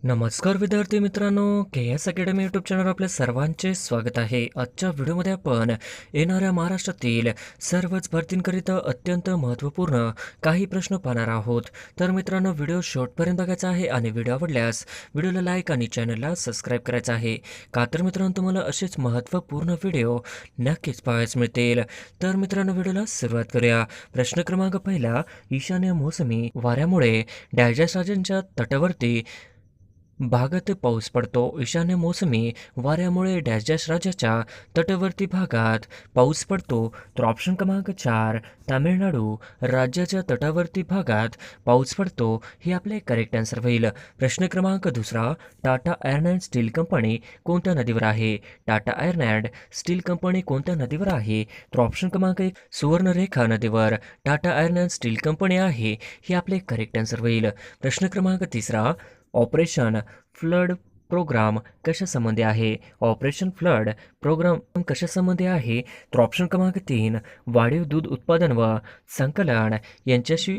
नमस्कार विद्यार्थी मित्रांनो, के एस अकॅडमी यूट्यूब चॅनल आपल्या सर्वांचे स्वागत आहे. आजच्या व्हिडिओमध्ये आपण येणाऱ्या महाराष्ट्रातील सर्वच भरतींकरिता अत्यंत महत्त्वपूर्ण काही प्रश्न पाहणार आहोत. तर मित्रांनो, व्हिडिओ शेवटपर्यंत बघायचा आहे आणि व्हिडिओ आवडल्यास व्हिडिओला लाईक आणि चॅनलला सबस्क्राईब करायचं आहे. का तर मित्रांनो, तुम्हाला असेच महत्त्वपूर्ण व्हिडिओ नक्कीच पाहायला मिळतील. तर मित्रांनो, व्हिडिओला सुरुवात करूया. प्रश्न क्रमांक पहिला, ईशान्य मोसमी वाऱ्यामुळे डॅशडॅश राजांच्या तटावरती भागात पाऊस पडतो. ईशान्य मोसमी वाऱ्यामुळे डॅश राज्याच्या तटवर्ती भागात पाऊस पडतो. तर ऑप्शन क्रमांक 4, तामिळनाडू राज्याच्या तटावर्ती भागात पाऊस पडतो हे आपले करेक्ट आन्सर होईल. प्रश्न क्रमांक दुसरा, Tata iron and still company कोणत्या नदीवर आहे? Tata iron and still company कोणत्या नदीवर आहे? तर ऑप्शन क्रमांक 1, सुवर्णरेखा नदीवर Tata iron and still company आहे हे आपले करेक्ट आन्सर होईल. प्रश्न क्रमांक तिसरा, ऑपरेशन फ्लड प्रोग्राम कशासंबंधी आहे? ऑपरेशन फ्लड प्रोग्राम कशासंबंधी आहे? तर ऑप्शन क्रमांक 3, वाढीव दूध उत्पादन व संकलन यांच्याशी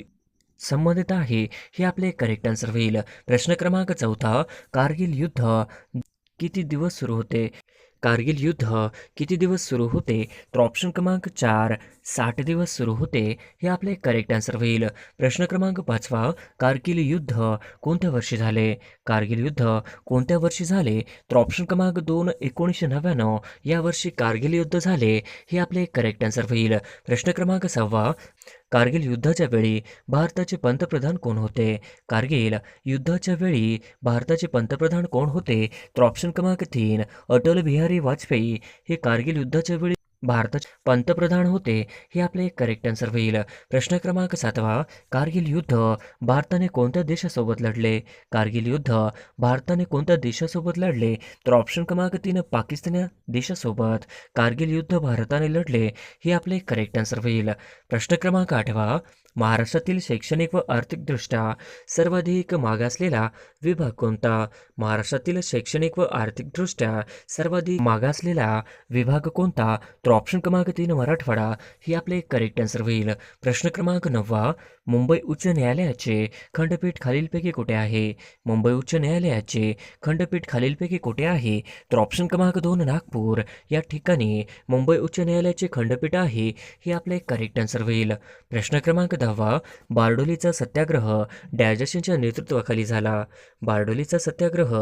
संबंधित आहे हे आपले करेक्ट आन्सर होईल. प्रश्न क्रमांक चौथा, कारगिल युद्ध किती दिवस सुरू होते? कारगिल युद्ध किती दिवस सुरू होते? तर ऑप्शन क्रमांक 4, 60 दिवस सुरू होते हे आपले करेक्ट आन्सर होईल. प्रश्न क्रमांक 5, कारगिल युद्ध कोणत्या वर्षी झाले? कारगिल युद्ध कोणत्या वर्षी झाले? तर ऑप्शन क्रमांक 2, 1999 या वर्षी कारगिल युद्ध झाले हे आपले करेक्ट आन्सर होईल. प्रश्न क्रमांक 6, कारगिल युद्धाच्या वेळी भारताचे पंतप्रधान कोण होते? कारगिल युद्धाच्या वेळी भारताचे पंतप्रधान कोण होते? तर ऑप्शन क्रमांक 3, अटल बिहारी वाजपेयी हे कारगिल युद्धाच्या वेळी भारताचे पंतप्रधान होते हे आपले करेक्ट आन्सर होईल. प्रश्न क्रमांक 7, कारगिल युद्ध भारताने कोणत्या देशासोबत लढले? कारगिल युद्ध भारताने कोणत्या देशासोबत लढले? तर ऑप्शन क्रमांक 3, पाकिस्तान या देशासोबत कारगिल युद्ध भारताने लढले हे आपले करेक्ट आन्सर होईल. प्रश्न क्रमांक 8, महाराष्ट्रातील शैक्षणिक व आर्थिकदृष्ट्या सर्वाधिक मागासलेला विभाग कोणता? महाराष्ट्रातील शैक्षणिक व आर्थिकदृष्ट्या सर्वाधिक मागासलेला विभाग कोणता? तर ऑप्शन क्रमांक 3, मराठवाडा ही आपले करेक्ट आन्सर होईल. प्रश्न क्रमांक 9, मुंबई उच्च न्यायालयाचे खंडपीठ खालीलपैकी कुठे आहे? मुंबई उच्च न्यायालयाचे खंडपीठ खालीलपैकी कुठे आहे? तर ऑप्शन क्रमांक 2, नागपूर या ठिकाणी मुंबई उच्च न्यायालयाचे खंडपीठ आहे हे आपले करेक्ट आन्सर होईल. प्रश्न क्रमांक 10, बारडोलीचा सत्याग्रह डॅश यांच्या नेतृत्वाखाली झाला. बारडोलीचा सत्याग्रह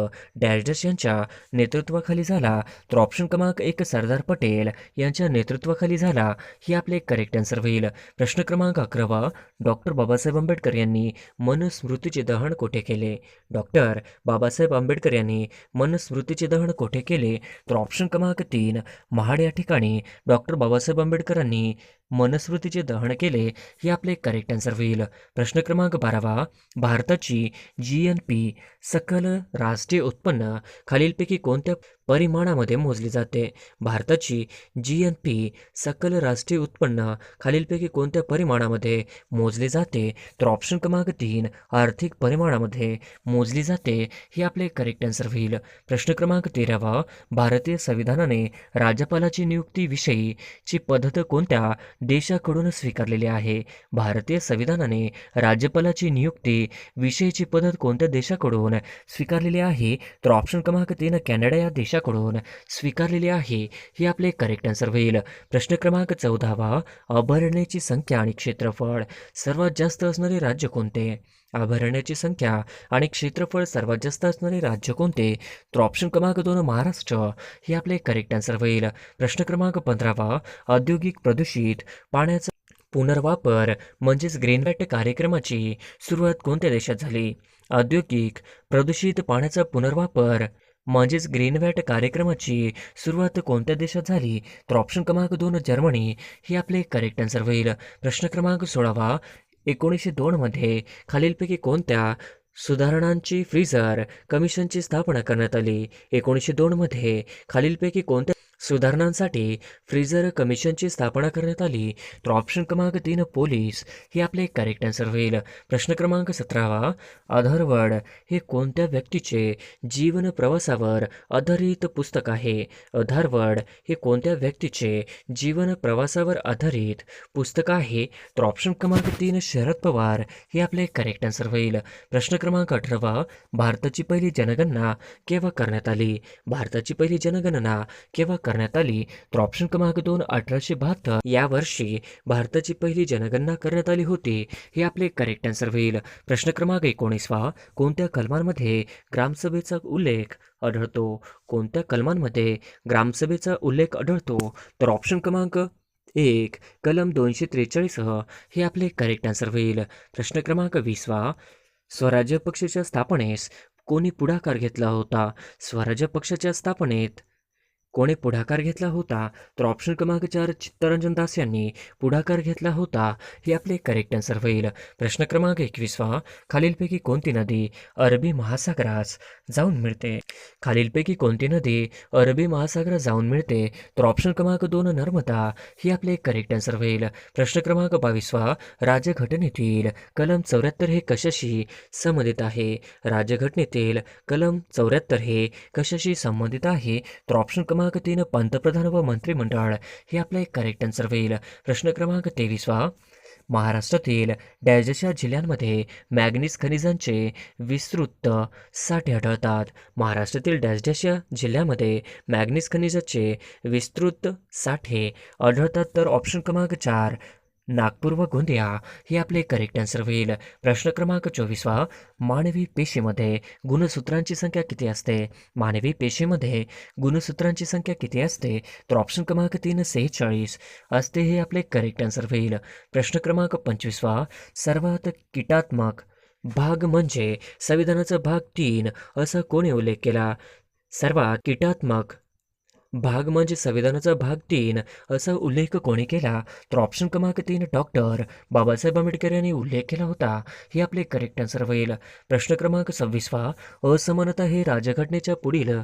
डॅश यांच्या नेतृत्वाखाली झाला. तर ऑप्शन क्रमांक 1, सरदार पटेल यांच्या नेतृत्वाखाली झाला हे आपले करेक्ट आन्सर होईल. प्रश्न क्रमांक 11, डॉक्टर बाबासाहेब आंबेडकर यांनी मनुस्मृतीचे दहन कोठे केले? डॉक्टर बाबासाहेब आंबेडकर यांनी मनुस्मृतीचे दहन कोठे केले? तर ऑप्शन क्रमांक 3, महाड या ठिकाणी डॉक्टर बाबासाहेब आंबेडकरांनी मनुस्मृतीचे दहन केले हे आपले करेक्ट आन्सर होईल. प्रश्न क्रमांक 12, भारताची GNP सकल राष्ट्रीय उत्पन्न खालीलपैकी कोणत्या परिमाणामध्ये मोजली जाते? भारताची GNP सकल राष्ट्रीय उत्पन्न खालीलपैकी कोणत्या परिमाणामध्ये मोजले जाते? तर ऑप्शन क्रमांक 3, आर्थिक परिमाणामध्ये मोजली जाते हे आपले करेक्ट आन्सर होईल. प्रश्न क्रमांक 13, भारतीय संविधानाने राज्यपालाची नियुक्तीविषयीची पद्धत कोणत्या देशाकडून स्वीकारलेली आहे? भारतीय संविधानाने राज्यपालाची नियुक्ती विषयीची पद्धत कोणत्या देशाकडून स्वीकारलेली आहे? तर ऑप्शन क्रमांक 3, कॅनडा या देशाकडून स्वीकारलेली आहे हे आपले करेक्ट आन्सर होईल. प्रश्न क्रमांक 14, अभयारण्याची संख्या आणि क्षेत्रफळ सर्वात जास्त असणारे राज्य कोणते? अभयारण्याची संख्या आणि क्षेत्रफळ सर्वात जास्त असणारे राज्य कोणते? तर ऑप्शन क्रमांक 2, महाराष्ट्र हे आपले करेक्ट आन्सर होईल. प्रश्न क्रमांक 15, औद्योगिक प्रदूषित पाण्याचा पुनर्वापर म्हणजेच ग्रीनवॅट कार्यक्रमाची सुरुवात कोणत्या देशात झाली? औद्योगिक प्रदूषित पाण्याचा पुनर्वापर म्हणजेच ग्रीनवॅट कार्यक्रमाची सुरुवात कोणत्या देशात झाली? तर ऑप्शन क्रमांक 2, जर्मनी हे आपले करेक्ट आन्सर होईल. प्रश्न क्रमांक 16, 1902 मध्ये खालीलपैकी कोणत्या सुधारणांची फ्रीझर कमिशनची स्थापना करण्यात आली? 1902 मध्ये खालीलपैकी कोणत्या सुधारणांसाठी फ्रीझर कमिशनची स्थापना करण्यात आली. तर ऑप्शन क्रमांक 3 पोलीस हे आपले करेक्ट आन्सर होईल. प्रश्न क्रमांक 17 अथर्वण हे कोणत्या व्यक्तीचे जीवन प्रवासावर आधारित पुस्तक आहे? अथर्वण हे कोणत्या व्यक्तीचे जीवन प्रवासावर आधारित पुस्तक आहे? तर ऑप्शन क्रमांक 3 शरद पवार हे आपले करेक्ट आन्सर होईल. प्रश्न क्रमांक 18 भारताची पहिली जनगणना केव्हा करण्यात आली? भारताची पहिली जनगणना केव्हा करण्यात आली? तर ऑप्शन क्रमांक 2 1872 या वर्षी भारताची पहिली जनगणना करण्यात आली होती. हे आपले करेक्ट आन्सर होईल. प्रश्न क्रमांक 19 कोणत्या कलमांमध्ये ग्रामसभेचा उल्लेख आढळतो? कोणत्या कलमांमध्ये ग्रामसभेचा उल्लेख आढळतो? तर ऑप्शन क्रमांक 1 कलम 243 हे आपले करेक्ट आन्सर होईल. प्रश्न क्रमांक 20 स्वराज्य पक्षाच्या स्थापनेस कोणी पुढाकार घेतला होता? स्वराज्य पक्षाच्या स्थापनेत कोणी पुढाकार घेतला होता? तर ऑप्शन क्रमांक 4 चित्तरंजन दास यांनी पुढाकार घेतला होता. हे आपले करेक्ट आन्सर होईल. प्रश्न क्रमांक 21 खालीलपैकी कोणती नदी अरबी महासागरास जाऊन मिळते? खालीलपैकी कोणती नदी अरबी महासागरात जाऊन मिळते? तर ऑप्शन क्रमांक 2 नर्मदा ही आपले करेक्ट आन्सर होईल. प्रश्न क्रमांक 22 राज्यघटनेतील कलम 74 हे कशाशी संबंधित आहे? राज्यघटनेतील कलम 74 हे कशाशी संबंधित आहे? तर ऑप्शन क्रमांक 3 पंतप्रधान व मंत्रिमंडळ हे आपले करेक्ट आन्सर होईल. प्रश्न क्रमांक 23 महाराष्ट्रातील डॅशच्या जिल्ह्यांमध्ये मॅग्नीज खनिजांचे विस्तृत साठे आढळतात? महाराष्ट्रातील डॅशच्या जिल्ह्यामध्ये मॅग्नीज खनिजाचे विस्तृत साठे आढळतात. तर ऑप्शन क्रमांक 4 नागपूर व गोंदिया हे आपले करेक्ट आन्सर होईल. प्रश्न क्रमांक 24 मानवी पेशीमध्ये गुणसूत्रांची संख्या किती असते? मानवी पेशीमध्ये गुणसूत्रांची संख्या किती असते? तर ऑप्शन क्रमांक 3 46 असते. हे आपले करेक्ट आन्सर होईल. प्रश्न क्रमांक 25 सर्वात कीटात्मक भाग म्हणजे संविधानाचा भाग 3 असा कोणी उल्लेख केला? सर्वात कीटात्मक भाग म्हणजे संविधानाचा भाग 3 असा उल्लेख कोणी केला? तर ऑप्शन क्रमांक 3 डॉक्टर बाबासाहेब आंबेडकर यांनी उल्लेख केला होता. हे आपले करेक्ट आन्सर होईल. प्रश्न क्रमांक 26 असमानता हे राज्यघटनेच्या पुढील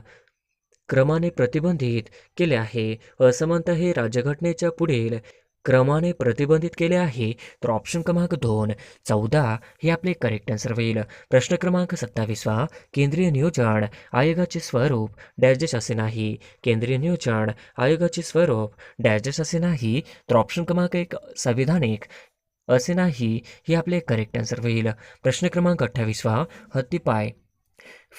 क्रमाने प्रतिबंधित केले आहे? असमानता हे राज्यघटनेच्या पुढील क्रमाने प्रतिबंधित केले आहे. तर ऑप्शन क्रमांक 2 14 हे आपले करेक्ट आन्सर होईल. प्रश्न क्रमांक 27 केंद्रीय नियोजन आयोगाचे स्वरूप डॅश असे नाही? केंद्रीय नियोजन आयोगाचे स्वरूप डॅश असे नाही? तर ऑप्शन क्रमांक 1 संविधानिक असे नाही. हे आपले करेक्ट आन्सर होईल. प्रश्न क्रमांक 28 हत्तीपाय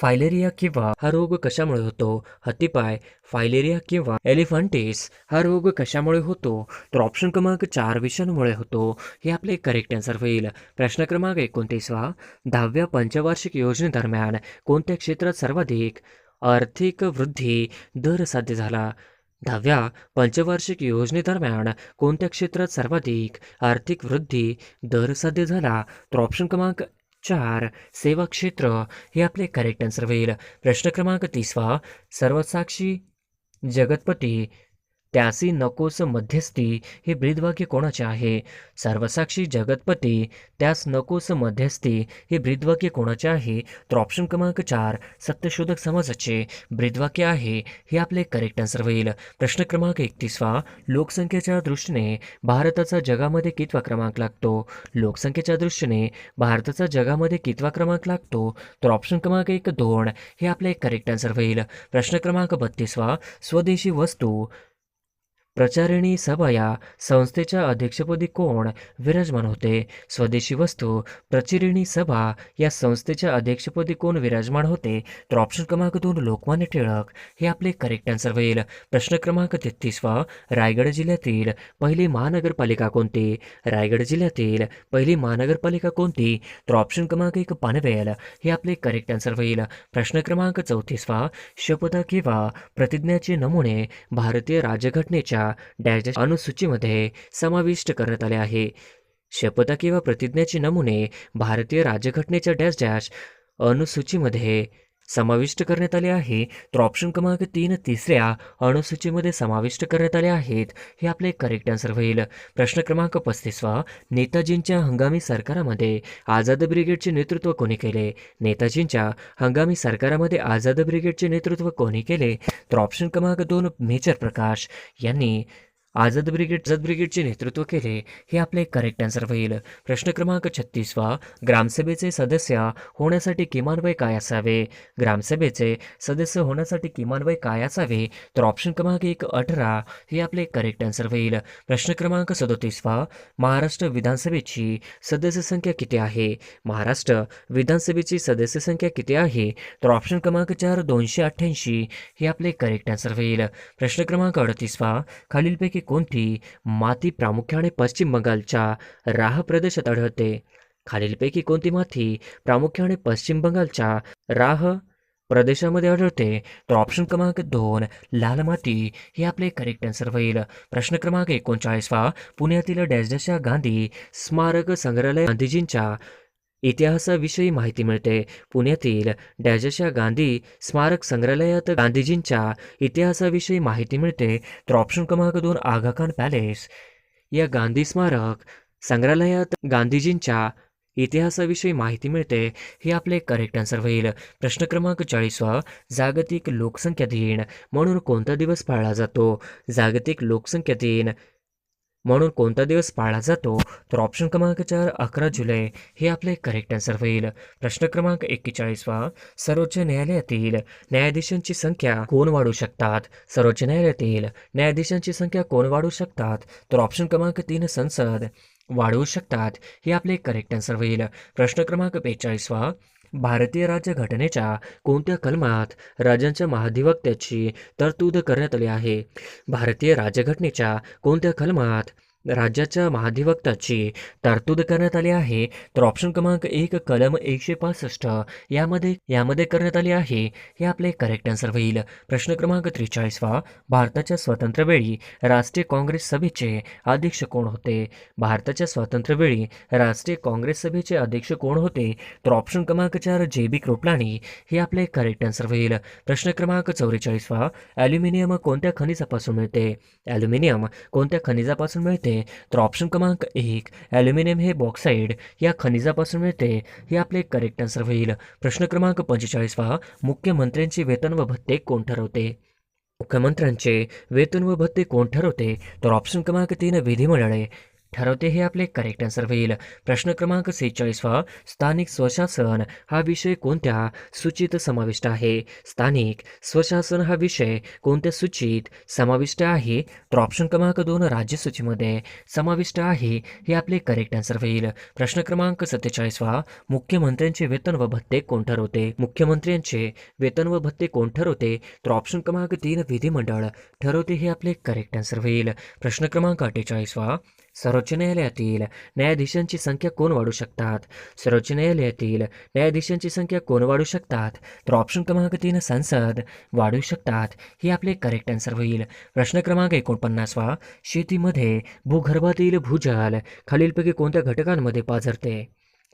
फायलेरिया किंवा हा रोग कशामुळे होतो? हत्तीपाय फायलेरिया किंवा एलिफंटिस हा रोग कशामुळे होतो? तर ऑप्शन क्रमांक 4 विषाणूमुळे होतो. हे आपले करेक्ट आन्सर होईल. प्रश्न क्रमांक 29 10व्या पंचवार्षिक योजनेदरम्यान कोणत्या क्षेत्रात सर्वाधिक आर्थिक वृद्धी दर साध्य झाला? 10व्या पंचवार्षिक योजनेदरम्यान कोणत्या क्षेत्रात सर्वाधिक आर्थिक वृद्धी दर साध्य झाला? तर ऑप्शन क्रमांक 4 सेवा क्षेत्र हे आपले करेक्ट आन्सर होईल. प्रश्न क्रमांक 30 सर्वसाक्षी जगतपती त्यासी नकोस मध्यस्थी हे ब्रीदवाक्य कोणाचे आहे? सर्वसाक्षी जगतपती त्यास नकोस मध्यस्थी हे ब्रीदवाक्य कोणाचे आहे? तर ऑप्शन क्रमांक 4 सत्यशोधक समाजाचे ब्रीदवाक्य आहे. हे आपले करेक्ट आन्सर होईल. प्रश्न क्रमांक 31 लोकसंख्येच्या दृष्टीने भारताचा जगामध्ये कितवा क्रमांक लागतो? लोकसंख्येच्या दृष्टीने भारताचा जगामध्ये कितवा क्रमांक लागतो? तर ऑप्शन क्रमांक 1 2 हे आपले करेक्ट आन्सर होईल. प्रश्न क्रमांक 32 स्वदेशी वस्तू प्रचारिणी सभा या संस्थेच्या अध्यक्षपदी कोण विराजमान होते? स्वदेशी वस्तू प्रचारिणी सभा या संस्थेच्या अध्यक्षपदी कोण विराजमान होते? तर ऑप्शन क्रमांक 2 लोकमान्य टिळक हे आपले करेक्ट आन्सर होईल. प्रश्न क्रमांक 33 रायगड जिल्ह्यातील पहिली महानगरपालिका कोणती? रायगड जिल्ह्यातील पहिली महानगरपालिका कोणती? तर ऑप्शन क्रमांक 1 पनवेल हे आपले करेक्ट आन्सर होईल. प्रश्न क्रमांक 34 शपथ किंवा प्रतिज्ञाचे नमुने भारतीय राज्यघटनेच्या डॅश अनुसूचीमध्ये समाविष्ट करण्यात आले आहे. शपथ किंवा प्रतिज्ञाचे नमुने भारतीय राज्यघटनेच्या डॅश डॅश अनुसूचीमध्ये समाविष्ट करण्यात आले आहे. तर ऑप्शन क्रमांक 3 तिसऱ्या अनुसूचीमध्ये समाविष्ट करण्यात आले आहेत. हे आपले करेक्ट आन्सर होईल. प्रश्न क्रमांक 35 नेताजींच्या हंगामी सरकारामध्ये आझाद ब्रिगेडचे नेतृत्व कोणी केले? नेताजींच्या हंगामी सरकारामध्ये आझाद ब्रिगेडचे नेतृत्व कोणी केले? तर ऑप्शन क्रमांक 2 मेजर प्रकाश यांनी आझाद ब्रिगेडचे नेतृत्व केले. हे आपले करेक्ट आन्सर होईल. प्रश्न क्रमांक 36 ग्रामसभेचे सदस्य होण्यासाठी किमान वय काय असावे? ग्रामसभेचे सदस्य होण्यासाठी किमान वय काय असावे? तर ऑप्शन क्रमांक 1 18 हे आपले करेक्ट आन्सर होईल. प्रश्न क्रमांक 37 महाराष्ट्र विधानसभेची सदस्य संख्या किती आहे? महाराष्ट्र विधानसभेची सदस्य संख्या किती आहे? तर ऑप्शन क्रमांक 4 288 हे आपले करेक्ट आन्सर होईल. प्रश्न क्रमांक 38 खालीलपैकी कोणती माती प्रामुख्याने पश्चिम बंगालच्या राह प्रदेशात आढळते? खालीलपैकी कोणती माती प्रामुख्याने पश्चिम बंगालच्या राह प्रदेशामध्ये आढळते? तर ऑप्शन क्रमांक 2 लाल माती हे आपले करेक्ट आन्सर होईल. प्रश्न क्रमांक 39 पुण्यातील डॅशडॅशा गांधी स्मारक संग्रहालय गांधीजींच्या इतिहासाविषयी माहिती मिळते. पुण्यातील डॅशडॅशा गांधी स्मारक संग्रहालयात गांधीजींच्या इतिहासाविषयी माहिती मिळते. तर ऑप्शन क्रमांक 2 आगा खान पॅलेस या गांधी स्मारक संग्रहालयात गांधीजींच्या इतिहासाविषयी माहिती मिळते. हे आपले करेक्ट आन्सर होईल. प्रश्न क्रमांक 40 जागतिक लोकसंख्या दिन म्हणून कोणता दिवस पाळला जातो? जागतिक लोकसंख्या दिन म्हणून कोणता दिवस पाळला जातो? तर ऑप्शन क्रमांक 4 11 जुलै हे आपले करेक्ट आन्सर होईल. प्रश्न क्रमांक 41 सर्वोच्च न्यायालयातील न्यायाधीशांची संख्या कोण वाढवू शकतात? सर्वोच्च न्यायालयातील न्यायाधीशांची संख्या कोण वाढवू शकतात? तर ऑप्शन क्रमांक 3 संसद वाढवू शकतात. हे आपले करेक्ट आन्सर होईल. प्रश्न क्रमांक 42 भारतीय राज्यघटनेच्या कोणत्या कलमात राज्यांच्या महाधिवक्त्याची तरतूद करण्यात आली आहे? भारतीय राज्यघटनेच्या कोणत्या कलमात राज्याच्या महाधिवक्त्याची तरतूद करण्यात आली आहे? तर ऑप्शन क्रमांक 1 कलम 165 यामध्ये करण्यात आली आहे. हे आपले करेक्ट आन्सर होईल. प्रश्न क्रमांक 43 भारताच्या स्वातंत्र्यवेळी राष्ट्रीय काँग्रेस सभेचे अध्यक्ष कोण होते? भारताच्या स्वातंत्र्यवेळी राष्ट्रीय काँग्रेस सभेचे अध्यक्ष कोण होते? तर ऑप्शन क्रमांक 4 JB कृपलानी हे आपले करेक्ट आन्सर होईल. प्रश्न क्रमांक 44 ॲल्युमिनियम कोणत्या खनिजापासून मिळते? ॲल्युमिनियम कोणत्या खनिजापासून मिळते? तर ऑप्शन क्रमांक 1 ॲल्युमिनियम हे बॉक्साईड या खनिजापासून मिळते. हे आपले करेक्ट आन्सर होईल. प्रश्न क्रमांक 45 मुख्यमंत्र्यांचे वेतन व भत्ते कोण ठरवते? मुख्यमंत्र्यांचे वेतन व भत्ते कोण ठरवते? तर ऑप्शन क्रमांक 3 विधिमंडळे ठरवते. हे आपले करेक्ट आन्सर होईल. प्रश्न क्रमांक 46 स्थानिक स्वशासन हा विषय कोणत्या सूचीत समाविष्ट आहे? स्थानिक स्वशासन हा विषय कोणत्या सूचीत समाविष्ट आहे? तर ऑप्शन क्रमांक 2 राज्य सूचीमध्ये समाविष्ट आहे. हे आपले करेक्ट आन्सर होईल. प्रश्न क्रमांक 47 मुख्यमंत्र्यांचे वेतन व भत्ते कोण ठरवते? मुख्यमंत्र्यांचे वेतन व भत्ते कोण ठरवते? तर ऑप्शन क्रमांक 3 विधिमंडळ ठरवते. हे आपले करेक्ट आन्सर होईल. प्रश्न क्रमांक 48 सर्वोच्च न्यायालयातील न्यायाधीशांची संख्या कोण वाढू शकतात? सर्वोच्च न्यायालयातील न्यायाधीशांची संख्या कोण वाढू शकतात? तर ऑप्शन क्रमांक 3 संसद वाढू शकतात. हे आपले करेक्ट आन्सर होईल. प्रश्न क्रमांक 49 शेतीमध्ये भूगर्भातील भूजल खालीलपैकी कोणत्या घटकांमध्ये पाझरते?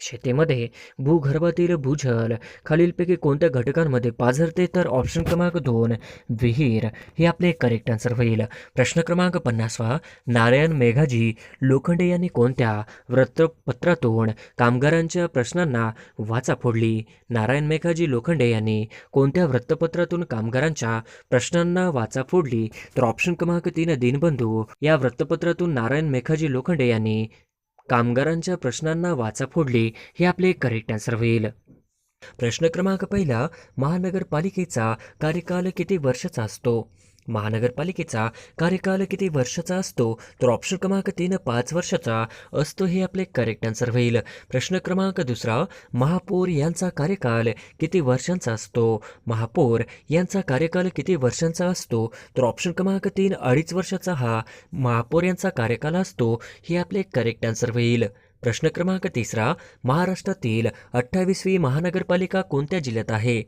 शेतीमध्ये भूगर्भातील भूजल खालीलपैकी कोणत्या घटकांमध्ये पाझरते? तर ऑप्शन क्रमांक 2 विहीर हे आपले करेक्ट आन्सर होईल. प्रश्न क्रमांक 50 नारायण मेघाजी लोखंडे यांनी कोणत्या वृत्तपत्रातून कामगारांच्या प्रश्नांना वाचा फोडली? नारायण मेघाजी लोखंडे यांनी कोणत्या वृत्तपत्रातून कामगारांच्या प्रश्नांना वाचा फोडली? तर ऑप्शन क्रमांक 3 दिनबंधू या वृत्तपत्रातून नारायण मेघाजी लोखंडे यांनी कामगारांच्या प्रश्नांना वाचा फोडली. हे आपले करेक्ट आन्सर होईल. प्रश्न क्रमांक 1 महानगरपालिकेचा कार्यकाल किती वर्षाचा असतो? महानगरपालिकेचा कार्यकाल किती वर्षाचा असतो? तर ऑप्शन क्रमांक 3 5 वर्षाचा असतो. हे आपले करेक्ट आन्सर होईल. प्रश्न क्रमांक 2 महापौर यांचा कार्यकाल किती वर्षांचा असतो? महापौर यांचा कार्यकाल किती वर्षांचा असतो? तर ऑप्शन क्रमांक 3 2.5 वर्षाचा हा महापौर यांचा कार्यकाल असतो. हे आपले करेक्ट आन्सर होईल. प्रश्न क्रमांक 3 महाराष्ट्रातील 28वी महानगरपालिका कोणत्या जिल्ह्यात आहे?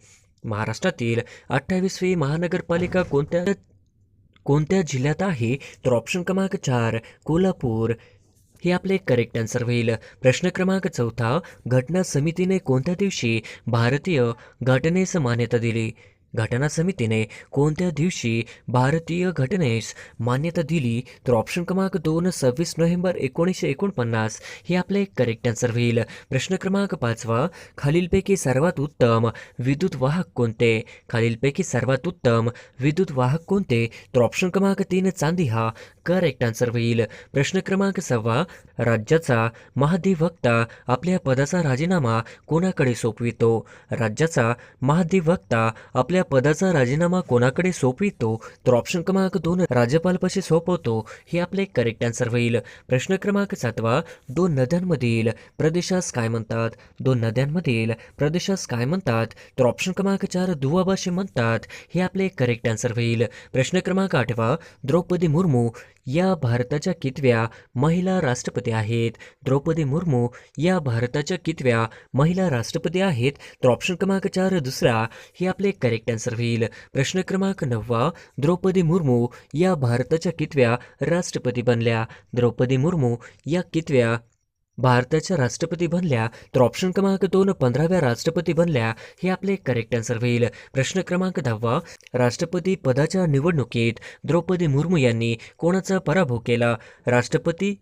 महाराष्ट्रातील 28वी महानगरपालिका कोणत्या जिल्ह्यात आहे? तर ऑप्शन क्रमांक 4 कोल्हापूर हे आपले करेक्ट आन्सर होईल. प्रश्न क्रमांक 4, घटना समितीने कोणत्या दिवशी भारतीय घटनेस मान्यता दिली? घटना समितीने कोणत्या दिवशी भारतीय घटनेस मान्यता दिली? तर ऑप्शन क्रमांक 2, 26 नोव्हेंबर 1949 हे आपले करेक्ट आन्सर होईल. प्रश्न क्रमांक 5, खालीलपैकी सर्वात उत्तम विद्युत वाहक कोणते? खालीलपैकी सर्वात उत्तम विद्युत वाहक कोणते? तर ऑप्शन क्रमांक 3, चांदी हा करेक्ट आन्सर होईल. प्रश्न क्रमांक 6, राज्याचा महाधिवक्ता आपल्या पदाचा राजीनामा कोणाकडे सोपवितो? राज्याचा महाधिवक्ता आपल्या पदाचा राजीनामा कोणाकडे सोपवितो? तर ऑप्शन क्रमांक 2, राज्यपालपाशी सोपवतो हे आपले करेक्ट आन्सर होईल. प्रश्न क्रमांक 7, दोन नद्यांमधील प्रदेशास काय म्हणतात? दोन नद्यांमधील प्रदेशास काय म्हणतात? तर ऑप्शन क्रमांक 4, दुआब असे म्हणतात हे आपले करेक्ट आन्सर होईल. प्रश्न क्रमांक 8, द्रौपदी मुर्मू या भारताच्या कितव्या महिला राष्ट्रपती आहेत? द्रौपदी मुर्मू या भारताच्या कितव्या महिला राष्ट्रपती आहेत? तर ऑप्शन क्रमांक 4, दुसरा हे आपले करेक्ट आन्सर होईल. प्रश्न क्रमांक 9, द्रौपदी मुर्मू या भारताच्या कितव्या राष्ट्रपती बनल्या? द्रौपदी मुर्मू या कितव्या भारताच्या राष्ट्रपती बनल्या? तर ऑप्शन क्रमांक 2, 15व्या राष्ट्रपती बनल्या हे आपले करेक्ट आन्सर होईल. प्रश्न क्रमांक 10, राष्ट्रपती पदाच्या निवडणुकीत द्रौपदी मुर्मू यांनी कोणाचा पराभव केला? राष्ट्रपती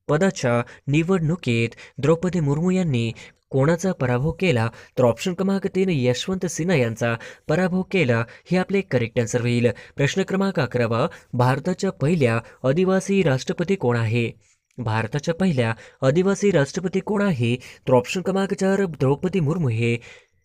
पदाच्या निवडणुकीत द्रौपदी मुर्मू यांनी कोणाचा पराभव केला? तर ऑप्शन क्रमांक 3, यशवंत सिन्हा यांचा पराभव केला हे आपले करेक्ट आन्सर होईल. प्रश्न क्रमांक 11, भारताच्या पहिल्या आदिवासी राष्ट्रपती कोण आहे? भारताच्या पहिल्या आदिवासी राष्ट्रपती कोण आहे? तर ऑप्शन क्रमांक 4, द्रौपदी मुर्मू हे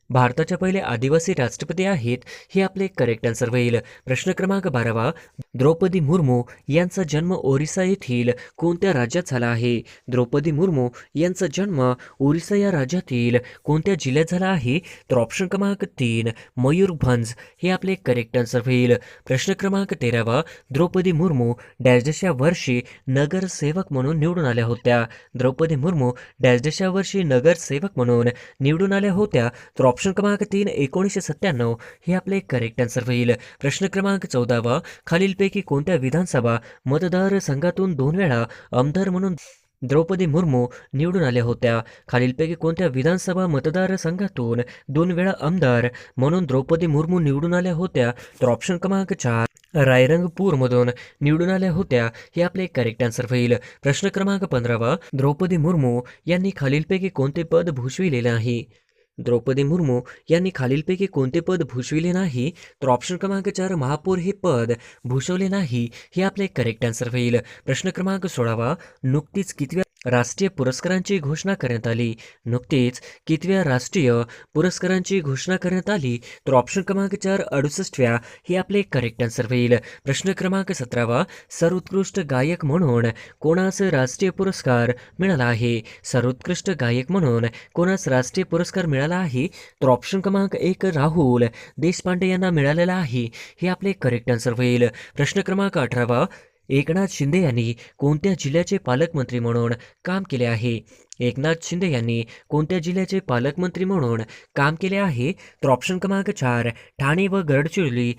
भारताच्या पहिले आदिवासी राष्ट्रपती आहेत हे आपले करेक्ट आन्सर होईल. प्रश्न क्रमांक 12, द्रौपदी मुर्मू यांचा जन्म ओरिसा येथील कोणत्या राज्यात झाला आहे? द्रौपदी मुर्मू यांचा जन्म ओरिसा या राज्यातील कोणत्या जिल्ह्यात झाला आहे? तर ऑप्शन क्रमांक 3, मयूरभंज हे आपले करेक्ट आन्सर होईल. प्रश्न क्रमांक 13, द्रौपदी मुर्मू डॅशच्या वर्षी नगरसेवक म्हणून निवडून आल्या होत्या? द्रौपदी मुर्मू डॅशच्या वर्षी नगरसेवक म्हणून निवडून आल्या होत्या? तर ऑप्शन क्रमांक 3, 1997 हे आपले करेक्ट आन्सर होईल. प्रश्न क्रमांक 14, खालीलपैकी कोणत्या विधानसभा मतदारसंघातून 2 वेळा आमदार म्हणून द्रौपदी मुर्मू निवडून आल्या होत्या? खालीलपैकी कोणत्या विधानसभा मतदारसंघातून 2 वेळा आमदार म्हणून द्रौपदी मुर्मू निवडून आल्या होत्या? तर ऑप्शन क्रमांक 4, रायरंगपूरमधून निवडून आल्या होत्या हे आपले करेक्ट आन्सर होईल. प्रश्न क्रमांक 15, द्रौपदी मुर्मू यांनी खालीलपैकी कोणते पद भूषविले नाही? द्रौपदी मुर्मू यांनी खालीलपैकी कोणते पद भूषविले नाही? तर ऑप्शन क्रमांक 4, महापौर हे पद भूषवले नाही हे आपले करेक्ट आन्सर होईल. प्रश्न क्रमांक 16, नुकतीच कितव्या राष्ट्रीय पुरस्कारांची घोषणा करण्यात आली? नुकतीच कितव्या राष्ट्रीय पुरस्कारांची घोषणा करण्यात आली? तर ऑप्शन क्रमांक 4, 68व्या हे आपले करेक्ट आन्सर होईल. प्रश्न क्रमांक 17, सर्वोत्कृष्ट गायक म्हणून कोणास राष्ट्रीय पुरस्कार मिळाला आहे? सर्वोत्कृष्ट गायक म्हणून कोणास राष्ट्रीय पुरस्कार मिळाला आहे? तर ऑप्शन क्रमांक 1, राहुल देशपांडे यांना मिळालेला आहे हे आपले करेक्ट आन्सर होईल. प्रश्न क्रमांक 18, एकनाथ शिंदे यांनी कोणत्या जिल्ह्याचे पालकमंत्री म्हणून काम केले आहे? एकनाथ शिंदे यांनी कोणत्या जिल्ह्याचे पालकमंत्री म्हणून काम केले आहे? तर ऑप्शन क्रमांक 4, ठाणे व गडचिरोली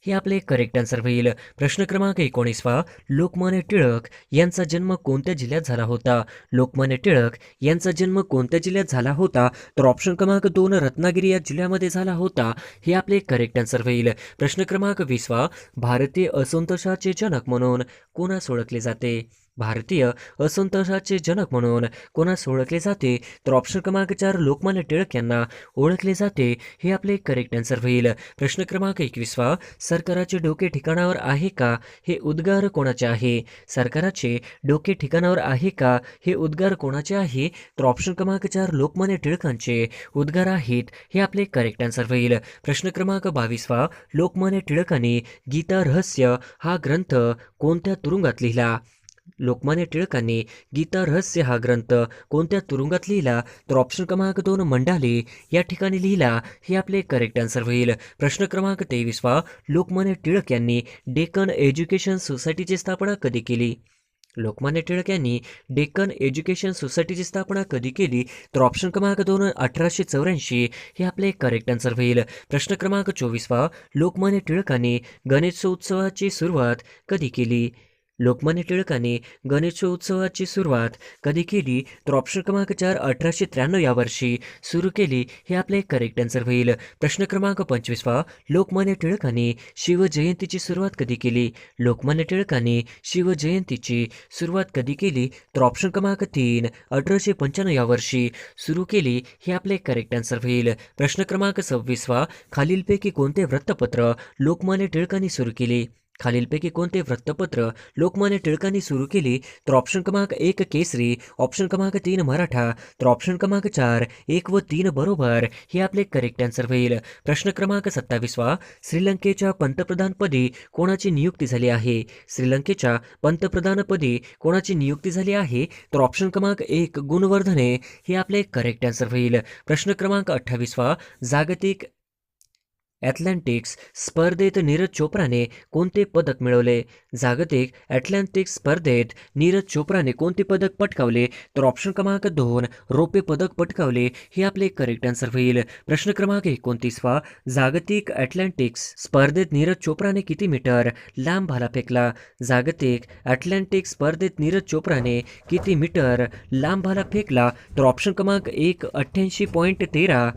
हे आपले करेक्ट आन्सर होईल. प्रश्न क्रमांक 19, लोकमान्य टिळक यांचा जन्म कोणत्या जिल्ह्यात झाला होता? लोकमान्य टिळक यांचा जन्म कोणत्या जिल्ह्यात झाला होता? तर ऑप्शन क्रमांक 2, रत्नागिरी या जिल्ह्यामध्ये झाला होता हे आपले करेक्ट आन्सर होईल. प्रश्न क्रमांक 20, भारतीय असंतोषाचे जनक म्हणून कोणास ओळखले जाते? भारतीय असंतोषाचे जनक म्हणून कोणास ओळखले जाते? तर ऑप्शन क्रमांक 4, लोकमान्य टिळक यांना ओळखले जाते हे आपले करेक्ट आन्सर होईल. प्रश्न क्रमांक 21, सरकाराचे डोके ठिकाणावर आहे का हे उद्गार कोणाचे आहे? सरकाराचे डोके ठिकाणावर आहे का हे उद्गार कोणाचे आहे? तर ऑप्शन क्रमांक 4, लोकमान्य टिळकांचे उद्गार आहेत हे आपले करेक्ट आन्सर होईल. प्रश्न क्रमांक 22, लोकमान्य टिळकांनी गीता रहस्य हा ग्रंथ कोणत्या तुरुंगात लिहिला? लोकमान्य टिळकांनी गीता रहस्य हा ग्रंथ कोणत्या तुरुंगात लिहिला? तर ऑप्शन क्रमांक 2, मंडाले या ठिकाणी लिहिला हे आपले करेक्ट आन्सर होईल. प्रश्न क्रमांक 23, लोकमान्य टिळक यांनी डेक्कन एज्युकेशन सोसायटीची स्थापना कधी केली? लोकमान्य टिळक यांनी डेक्कन एज्युकेशन सोसायटीची स्थापना कधी केली? तर ऑप्शन क्रमांक 2, 1884 हे आपले करेक्ट आन्सर होईल. प्रश्न क्रमांक 24, लोकमान्य टिळकांनी गणेशोत्सवाची सुरुवात कधी केली? लोकमान्य टिळकांनी गणेशोत्सवाची सुरुवात कधी केली? तर ऑप्शन क्रमांक 4 1893 या वर्षी सुरू केली. हे आपले करेक्ट आन्सर होईल. प्रश्न क्रमांक 25 लोकमान्य टिळकांनी शिवजयंतीची सुरुवात कधी केली? लोकमान्य टिळकांनी शिवजयंतीची सुरुवात कधी केली? तर ऑप्शन क्रमांक 3 1895 या वर्षी सुरू केली. हे आपले करेक्ट आन्सर होईल. प्रश्न क्रमांक 26 खालीलपैकी कोणते वृत्तपत्र लोकमान्य टिळकांनी सुरू केले? खालीलपैकी कोणते वृत्तपत्र लोकमान्य टिळकांनी सुरू केली? तर ऑप्शन क्रमांक 1 केसरी, ऑप्शन क्रमांक 3 मराठा, तर ऑप्शन क्रमांक 4 1 व 3 बरोबर. हे आपले करेक्ट आन्सर होईल. प्रश्न क्रमांक 27 श्रीलंकेच्या पंतप्रधानपदी कोणाची नियुक्ती झाली आहे? श्रीलंकेच्या पंतप्रधानपदी कोणाची नियुक्ती झाली आहे? तर ऑप्शन क्रमांक 1 गुणवर्धने. हे आपले करेक्ट आन्सर होईल. प्रश्न क्रमांक 28 जागतिक ॲथलेटिक्स स्पर्धेत नीरज चोप्राने कोणते पदक मिळवले? जागतिक ॲथलेटिक्स स्पर्धेत नीरज चोप्राने कोणते पदक पटकावले? तर ऑप्शन क्रमांक 2 रौप्य पदक पटकावले. हे आपले करेक्ट आन्सर होईल. प्रश्न क्रमांक 29 जागतिक ॲथलेटिक्स स्पर्धेत नीरज चोप्राने किती मीटर लांब भाला फेकला? जागतिक ॲथलेटिक्स स्पर्धेत नीरज चोप्राने किती मीटर लांब भाला फेकला? तर ऑप्शन क्रमांक 1 88.13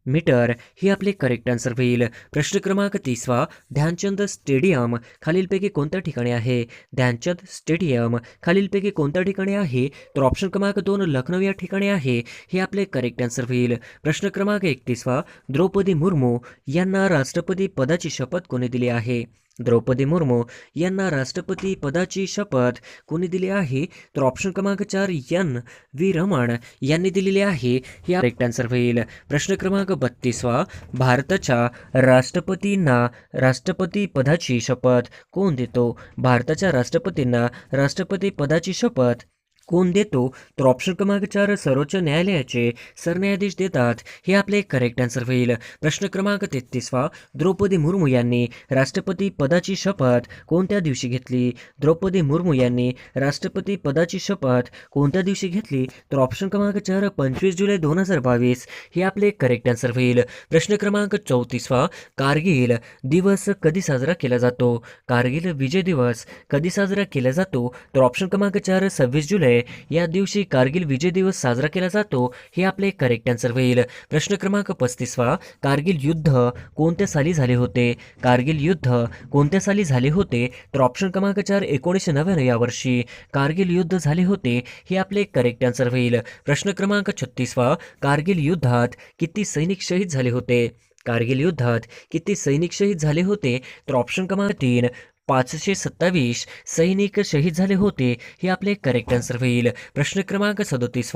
मीटर. हे आपले करेक्ट आन्सर होईल. प्रश्न क्रमांक 30 ध्यानचंद स्टेडियम खालीलपैकी कोणत्या ठिकाणी आहे? ध्यानचंद स्टेडियम खालीलपैकी कोणत्या ठिकाणी आहे? तर ऑप्शन क्रमांक 2 लखनौ या ठिकाणी आहे. हे आपले करेक्ट आन्सर होईल. प्रश्न क्रमांक 31 द्रौपदी मुर्मू यांना राष्ट्रपती पदाची शपथ कोणी दिली आहे? द्रौपदी मुर्मू यांना राष्ट्रपती पदाची शपथ कोणी दिली आहे? तर ऑप्शन क्रमांक 4 एन व्ही रमण यांनी दिलेली आहे. हे करेक्ट आन्सर होईल. प्रश्न क्रमांक 32 भारताच्या राष्ट्रपतींना राष्ट्रपती पदाची शपथ कोण देतो? भारताच्या राष्ट्रपतींना राष्ट्रपती पदाची शपथ कोण देतो? तर ऑप्शन क्रमांक 4 सर्वोच्च न्यायालयाचे सरन्यायाधीश देतात. हे आपले करेक्ट आन्सर होईल. प्रश्न क्रमांक 33 द्रौपदी मुर्मू यांनी राष्ट्रपती पदाची शपथ कोणत्या दिवशी घेतली? द्रौपदी मुर्मू यांनी राष्ट्रपती पदाची शपथ कोणत्या दिवशी घेतली? तर ऑप्शन क्रमांक 4 25 जुलै 2022. हे आपले करेक्ट आन्सर होईल. प्रश्न क्रमांक 34 कारगिल दिवस कधी साजरा केला जातो? कारगिल विजय दिवस कधी साजरा केला जातो? तर ऑप्शन क्रमांक 4 26 जुलै या दिवशी कारगिल विजय दिवस साजरा केला जातो. हे आपले करेक्ट आन्सर होईल. प्रश्न क्रमांक 35 कारगिल युद्ध कोणत्या साली झाले होते? कारगिल युद्ध कोणत्या साली झाले होते? तर ऑप्शन क्रमांक 4 1999 या वर्षी कारगिल युद्ध झाले होते. हे आपले करेक्ट आन्सर होईल. प्रश्न क्रमांक 36 कारगिल युद्धात किती सैनिक शहीद झाले होते? कारगिल युद्धात किती सैनिक शहीद झाले होते? तर ऑप्शन क्रमांक 3 527 सैनिक शहीद झाले होते. हे आपले करेक्ट आन्सर होईल. प्रश्न क्रमांक 37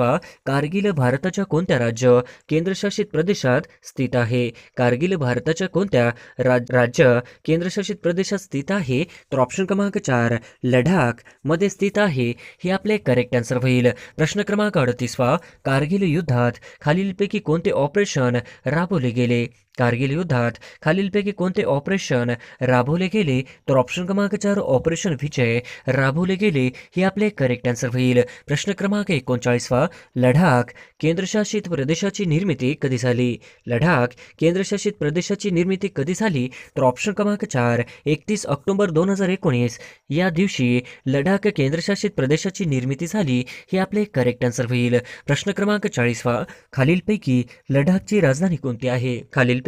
कारगिल भारताच्या कोणत्या राज्य केंद्रशासित प्रदेशात स्थित आहे? कारगिल भारताच्या कोणत्या राज्य केंद्रशासित प्रदेशात स्थित आहे? तर ऑप्शन क्रमांक 4 लडाख मध्ये स्थित आहे. हे आपले करेक्ट आन्सर होईल. प्रश्न क्रमांक 38 कारगिल युद्धात खालीलपैकी कोणते ऑपरेशन राबवले गेले? कारगिल युद्धात खालीलपैकी कोणते ऑपरेशन राबवले गेले? तर ऑप्शन क्रमांक 4 ऑपरेशन विजय राबवले गेले. हे आपले करेक्ट आन्सर होईल. प्रश्न क्रमांक 39 लडाख केंद्रशासित प्रदेशाची निर्मिती कधी झाली? लडाख केंद्रशासित प्रदेशाची निर्मिती कधी झाली? तर ऑप्शन क्रमांक 4 31 ऑक्टोबर 2019 या दिवशी लडाख केंद्रशासित प्रदेशाची निर्मिती झाली. हे आपले करेक्ट आन्सर होईल. प्रश्न क्रमांक 40 खालीलपैकी लडाखची राजधानी कोणती आहे? खालीलपैकी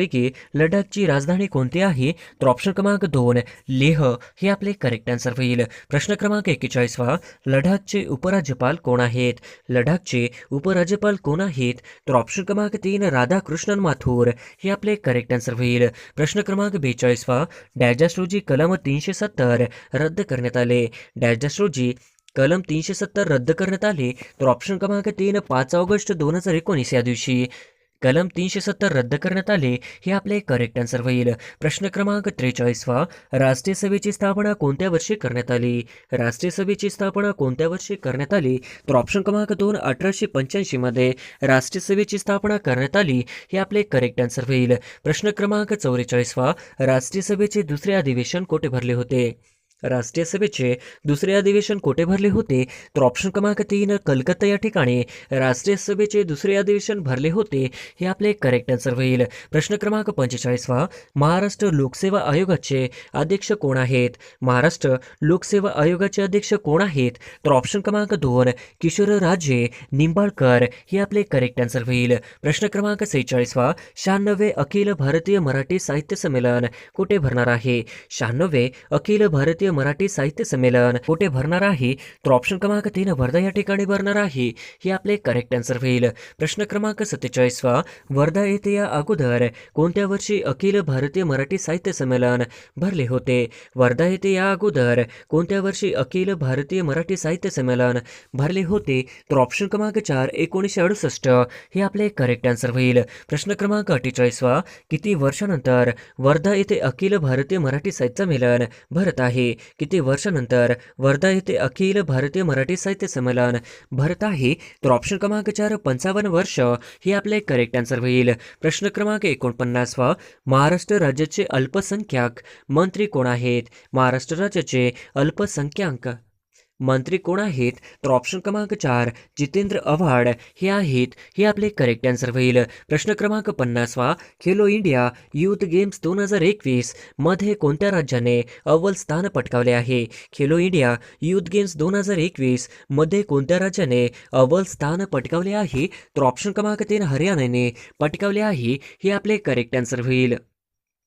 लडाखची राजधानी कोणती आहे? तर ऑप्शन क्रमांक 2 लेह. हे आपले करेक्ट आन्सर होईल. प्रश्न क्रमांक 41 लडाखचे उपराज्यपाल कोण आहेत? लडाखचे उपराज्यपाल कोण आहेत? तर ऑप्शन क्रमांक 3 राधाकृष्णन माथुर. हे आपले करेक्ट आन्सर होईल. प्रश्न क्रमांक 42 डॅश रोजी कलम 370 रद्द करण्यात आले. डॅश रोजी कलम 370 रद्द करण्यात आले. तर ऑप्शन क्रमांक 3 5 ऑगस्ट 2019 या दिवशी कलम 370 रद्द करण्यात आले. हे आपले करेक्ट आन्सर होईल. प्रश्न क्रमांक 43 राष्ट्रीय सभेची स्थापना कोणत्या वर्षी करण्यात आली? राष्ट्रीय सभेची स्थापना कोणत्या वर्षी करण्यात आली? तर ऑप्शन क्रमांक 2 1885 मध्ये राष्ट्रीय सभेची स्थापना करण्यात आली. हे आपले करेक्ट आन्सर होईल. प्रश्न क्रमांक 44 राष्ट्रीय सभेचे दुसरे अधिवेशन कोठे भरले होते? राष्ट्रीय सभेचे दुसरे अधिवेशन कोठे भरले होते? तर ऑप्शन क्रमांक 3 कलकत्ता या ठिकाणी राष्ट्रीय सभेचे दुसरे अधिवेशन भरले होते. हे आपले करेक्ट आन्सर होईल. प्रश्न क्रमांक 45 महाराष्ट्र लोकसेवा आयोगाचे अध्यक्ष कोण आहेत? महाराष्ट्र लोकसेवा आयोगाचे अध्यक्ष कोण आहेत? तर ऑप्शन क्रमांक 2 किशोरराजे निंबाळकर हे आपले करेक्ट आन्सर होईल. प्रश्न क्रमांक 46 96 अखिल भारतीय मराठी साहित्य संमेलन कुठे भरणार आहे? 96 अखिल भारतीय मराठी साहित्य संमेलन कुठे भरणार आहे? तर ऑप्शन क्रमांक 3 वर्धा या ठिकाणी भरणार आहे. हे आपले करेक्ट आन्सर होईल. प्रश्न क्रमांक 47 वर्धा येथे या अगोदर कोणत्या वर्षी अखिल भारतीय मराठी साहित्य संमेलन भरले होते? वर्धा येथे या अगोदर कोणत्या वर्षी अखिल भारतीय मराठी साहित्य संमेलन भरले होते? तर ऑप्शन क्रमांक 4 1968 हे आपले करेक्ट आन्सर होईल. प्रश्न क्रमांक 48 किती वर्षानंतर वर्धा येथे अखिल भारतीय मराठी साहित्य संमेलन भरत आहे? किती वर्षानंतर वर्धा येथे अखिल भारतीय मराठी साहित्य संमेलन भरत आहे? तर ऑप्शन क्रमांक 4 55 वर्ष हे आपले करेक्ट आन्सर होईल. प्रश्न क्रमांक 49 महाराष्ट्र राज्याचे अल्पसंख्याक मंत्री कोण आहेत? महाराष्ट्र राज्याचे अल्पसंख्याक मंत्री कोण आहेत? तर ऑप्शन क्रमांक 4 जितेंद्र आव्हाड हे आहेत. हे आपले करेक्ट आन्सर होईल. प्रश्न क्रमांक 50 खेलो इंडिया यूथ गेम्स 2021 मध्ये कोणत्या राज्याने अव्वल स्थान पटकावले आहे? खेलो इंडिया यूथ गेम्स 2021 मध्ये कोणत्या राज्याने अव्वल स्थान पटकावले आहे? तर ऑप्शन क्रमांक 3 हरियाणाने पटकावले आहे. हे आपले करेक्ट आन्सर होईल.